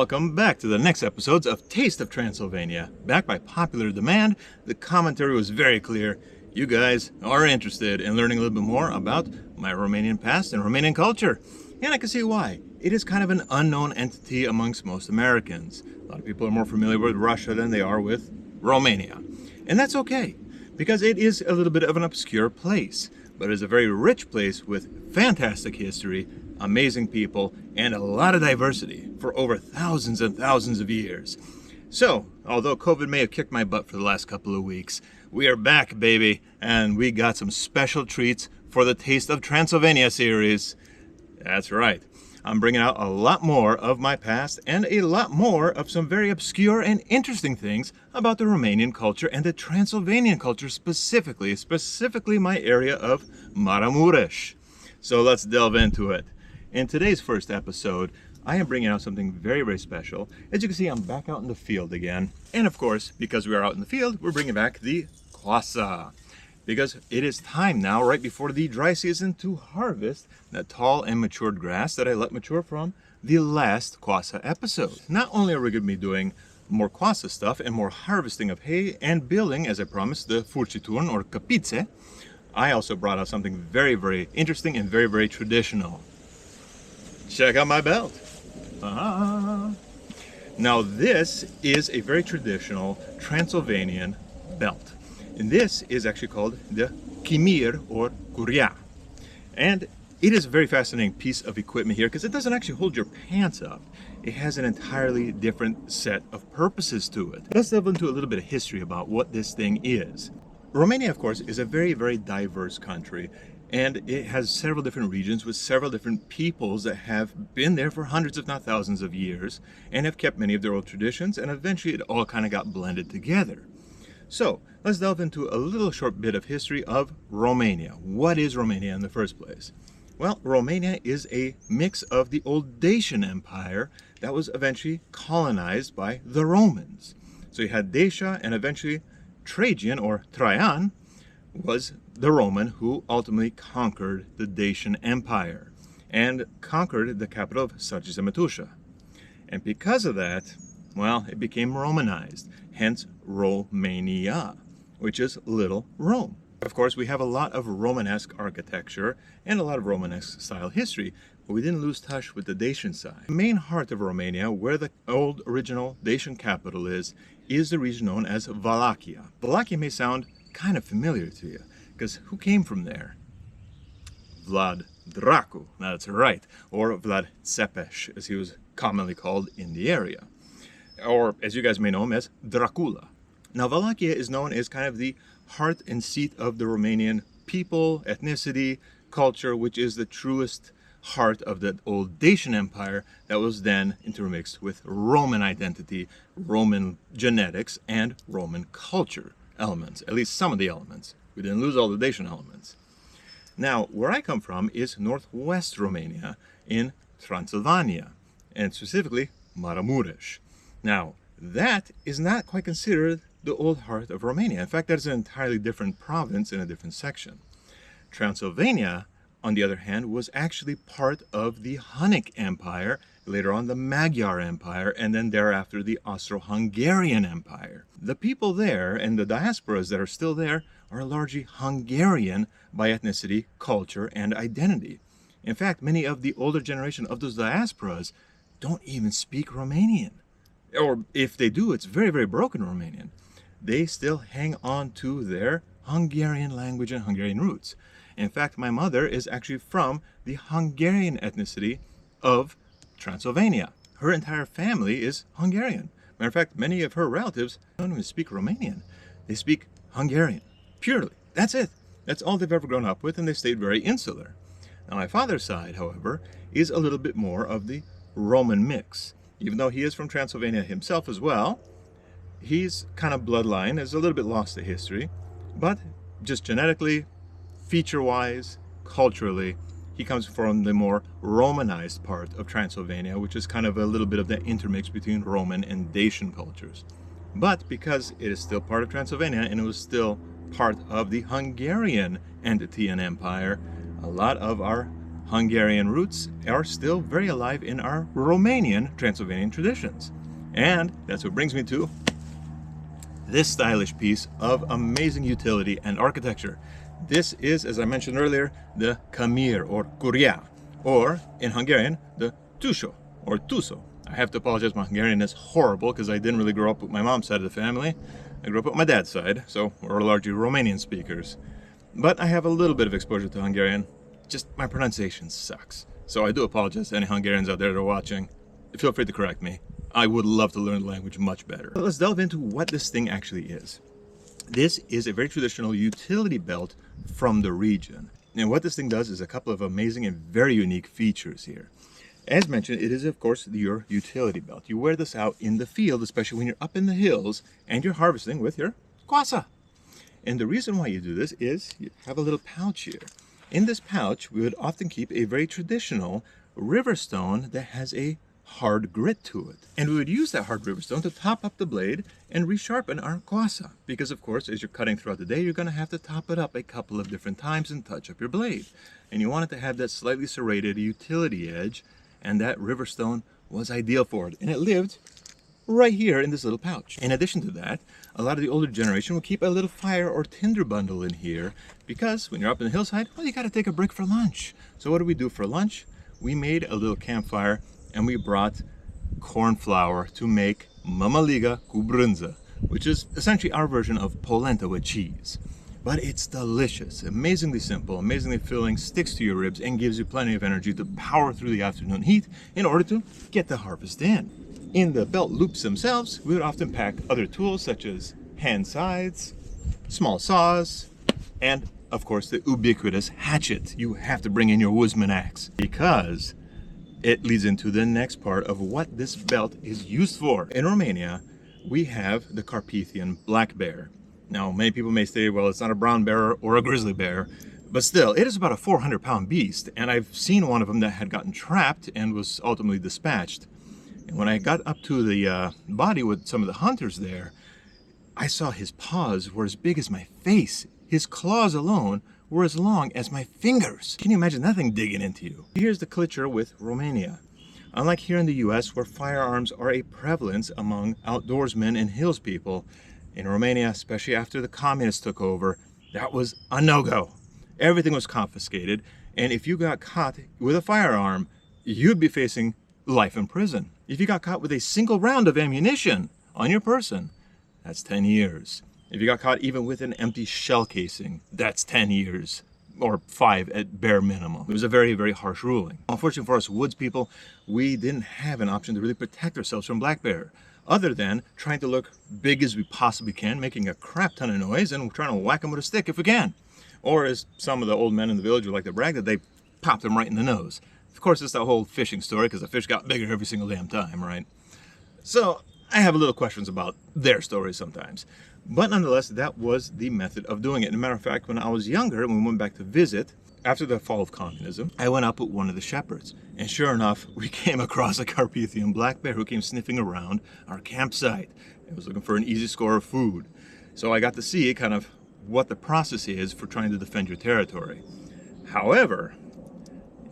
Welcome back to the next episodes of Taste of Transylvania. Back by popular demand, the commentary was very clear. You guys are interested in learning a little bit more about my Romanian past and Romanian culture. And I can see why. It is kind of an unknown entity amongst most Americans. A lot of people are more familiar with Russia than they are with Romania. And that's okay, because it is a little bit of an obscure place. But it is a very rich place with fantastic history, amazing people, and a lot of diversity for over thousands and thousands of years. So, although COVID may have kicked my butt for the last couple of weeks, we are back, baby, and we got some special treats for the Taste of Transylvania series. That's right. I'm bringing out a lot more of my past and a lot more of some very obscure and interesting things about the Romanian culture and the Transylvanian culture specifically my area of Maramureș. So let's delve into it. In today's first episode, I am bringing out something very, very special. As you can see, I'm back out in the field again. And of course, because we are out in the field, we're bringing back the Coasa. Because it is time now, right before the dry season, to harvest that tall and matured grass that I let mature from the last Coasa episode. Not only are we going to be doing more Coasa stuff and more harvesting of hay and building, as I promised, the furciturn or capițe, I also brought out something very, very interesting and very, very traditional. Check out my belt. Now this is a very traditional Transylvanian belt. And this is actually called the Chimir or Curea. And it is a very fascinating piece of equipment here because it doesn't actually hold your pants up. It has an entirely different set of purposes to it. Let's delve into a little bit of history about what this thing is. Romania, of course, is a very, very diverse country. And it has several different regions with several different peoples that have been there for hundreds, if not thousands of years, and have kept many of their old traditions, and eventually it all kind of got blended together. So, let's delve into a little short bit of history of Romania. What is Romania in the first place? Well, Romania is a mix of the old Dacian Empire that was eventually colonized by the Romans. So you had Dacia, and eventually Trajan, or Traian, was the Roman who ultimately conquered the Dacian Empire and conquered the capital of Scythe. And because of that, well, it became Romanized, hence Romania, which is Little Rome. Of course, we have a lot of Romanesque architecture and a lot of Romanesque style history, but we didn't lose touch with the Dacian side. The main heart of Romania, where the old original Dacian capital is the region known as Wallachia. Wallachia may sound kind of familiar to you, because who came from there? Vlad Dracu, that's right, or Vlad Țepeș, as he was commonly called in the area. Or, as you guys may know him as, Dracula. Now, Wallachia is known as kind of the heart and seat of the Romanian people, ethnicity, culture, which is the truest heart of the old Dacian Empire that was then intermixed with Roman identity, Roman genetics, and Roman culture elements, at least some of the elements. We didn't lose all the Dacian elements. Now, where I come from is northwest Romania in Transylvania, and specifically Maramureș. Now, that is not quite considered the old heart of Romania. In fact, that is an entirely different province in a different section. Transylvania, on the other hand, was actually part of the Hunnic Empire, later on the Magyar Empire, and then thereafter the Austro-Hungarian Empire. The people there and the diasporas that are still there are largely Hungarian by ethnicity, culture, and identity. In fact, many of the older generation of those diasporas don't even speak Romanian. Or if they do, it's very, very broken Romanian. They still hang on to their Hungarian language and Hungarian roots. In fact, my mother is actually from the Hungarian ethnicity of Transylvania. Her entire family is Hungarian. Matter of fact, many of her relatives don't even speak Romanian. They speak Hungarian, purely. That's it. That's all they've ever grown up with, and they stayed very insular. Now, my father's side, however, is a little bit more of the Roman mix. Even though he is from Transylvania himself as well, he's kind of bloodline is a little bit lost to history, but just genetically, feature-wise, culturally, he comes from the more Romanized part of Transylvania, which is kind of a little bit of the intermix between Roman and Dacian cultures. But because it is still part of Transylvania and it was still part of the Hungarian entity and empire, a lot of our Hungarian roots are still very alive in our Romanian Transylvanian traditions. And that's what brings me to this stylish piece of amazing utility and architecture. This is, as I mentioned earlier, the Chimir or Curea, or in Hungarian, the Tusho or Tuso. I have to apologize, my Hungarian is horrible because I didn't really grow up with my mom's side of the family. I grew up with my dad's side, so we're largely Romanian speakers. But I have a little bit of exposure to Hungarian, just my pronunciation sucks. So I do apologize to any Hungarians out there that are watching. Feel free to correct me. I would love to learn the language much better. But let's delve into what this thing actually is. This is a very traditional utility belt from the region. And what this thing does is a couple of amazing and very unique features here. As mentioned, it is of course your utility belt. You wear this out in the field, especially when you're up in the hills and you're harvesting with your Coasa. And the reason why you do this is you have a little pouch here. In this pouch, we would often keep a very traditional river stone that has a hard grit to it. And we would use that hard river stone to top up the blade and resharpen our Coasa. Because of course, as you're cutting throughout the day, you're going to have to top it up a couple of different times and touch up your blade. And you want it to have that slightly serrated utility edge, and that river stone was ideal for it. And it lived right here in this little pouch. In addition to that, a lot of the older generation will keep a little fire or tinder bundle in here because when you're up in the hillside, well, you got to take a break for lunch. So what do we do for lunch? We made a little campfire and we brought corn flour to make mamaliga cu brânză, which is essentially our version of polenta with cheese. But it's delicious, amazingly simple, amazingly filling, sticks to your ribs, and gives you plenty of energy to power through the afternoon heat in order to get the harvest in. In the belt loops themselves, we would often pack other tools such as hand scythes, small saws, and of course the ubiquitous hatchet. You have to bring in your woodsman axe because it leads into the next part of what this belt is used for. In Romania, we have the Carpathian black bear. Now, many people may say, well, it's not a brown bear or a grizzly bear, but still, it is about a 400-pound beast, and I've seen one of them that had gotten trapped and was ultimately dispatched. And when I got up to the body with some of the hunters there, I saw his paws were as big as my face. His claws alone were as long as my fingers. Can you imagine that thing digging into you? Here's the culture with Romania. Unlike here in the US, where firearms are a prevalence among outdoorsmen and hills people, in Romania, especially after the communists took over, that was a no-go. Everything was confiscated, and if you got caught with a firearm, you'd be facing life in prison. If you got caught with a single round of ammunition on your person, that's 10 years. If you got caught even with an empty shell casing, that's 10 years, or 5 at bare minimum. It was a very, very harsh ruling. Unfortunately for us woods people, we didn't have an option to really protect ourselves from black bear, other than trying to look big as we possibly can, making a crap ton of noise, and trying to whack them with a stick if we can. Or as some of the old men in the village would like to brag, that they popped them right in the nose. Of course, it's that whole fishing story, because the fish got bigger every single damn time, right? So, I have a little questions about their stories sometimes. But nonetheless, that was the method of doing it. As a matter of fact, when I was younger, when we went back to visit, after the fall of communism, I went up with one of the shepherds. And sure enough, we came across a Carpathian black bear who came sniffing around our campsite. He was looking for an easy score of food. So I got to see kind of what the process is for trying to defend your territory. However,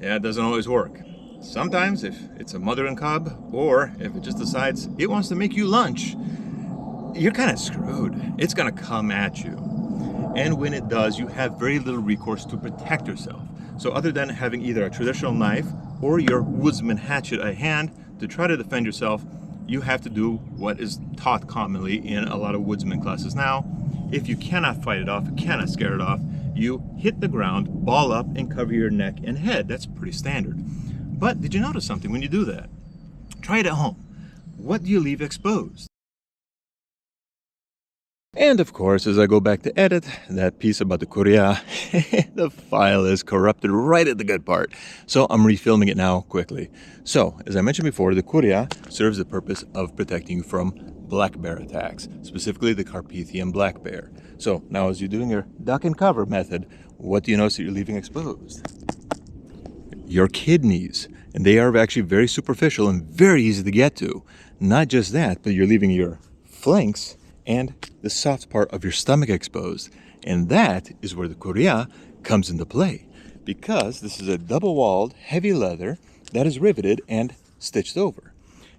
yeah, it doesn't always work. Sometimes if it's a mother and cub, or if it just decides it wants to make you lunch, you're kind of screwed. It's gonna come at you. And when it does, you have very little recourse to protect yourself. So other than having either a traditional knife or your woodsman hatchet at hand to try to defend yourself, you have to do what is taught commonly in a lot of woodsman classes now. If you cannot fight it off, cannot scare it off, you hit the ground, ball up, and cover your neck and head. That's pretty standard. But did you notice something when you do that? Try it at home. What do you leave exposed? And of course, as I go back to edit that piece about the Curea, the file is corrupted right at the good part. So I'm refilming it now quickly. So, as I mentioned before, the Curea serves the purpose of protecting you from black bear attacks, specifically the Carpathian black bear. So now as you're doing your duck and cover method, what do you notice that you're leaving exposed? Your kidneys. And they are actually very superficial and very easy to get to. Not just that, but you're leaving your flanks and the soft part of your stomach exposed. And that is where the Curea comes into play. because this is a double-walled, heavy leather that is riveted and stitched over.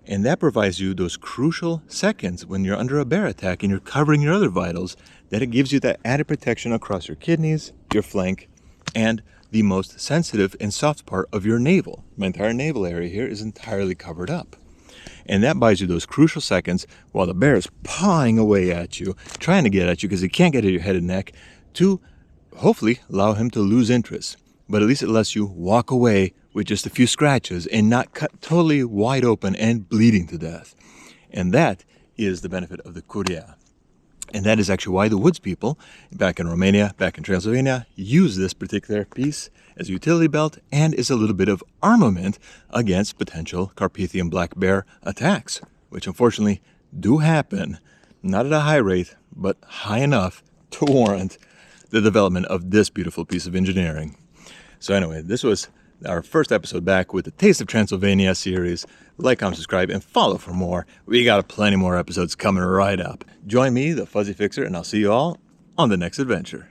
And that provides you those crucial seconds when you're under a bear attack and you're covering your other vitals, that it gives you that added protection across your kidneys, your flank, and the most sensitive and soft part of your navel. My entire navel area here is entirely covered up. And that buys you those crucial seconds while the bear is pawing away at you, trying to get at you because he can't get at your head and neck, to hopefully allow him to lose interest. But at least it lets you walk away with just a few scratches and not cut totally wide open and bleeding to death. And that is the benefit of the Curea. And that is actually why the woods people back in Romania, back in Transylvania, use this particular piece as a utility belt and is a little bit of armament against potential Carpathian black bear attacks, which unfortunately do happen, not at a high rate, but high enough to warrant the development of this beautiful piece of engineering. So anyway, this was our first episode back with the Taste of Transylvania series. Like, comment, subscribe, and follow for more. We got plenty more episodes coming right up. Join me, the Fuzzy Fixer, and I'll see you all on the next adventure.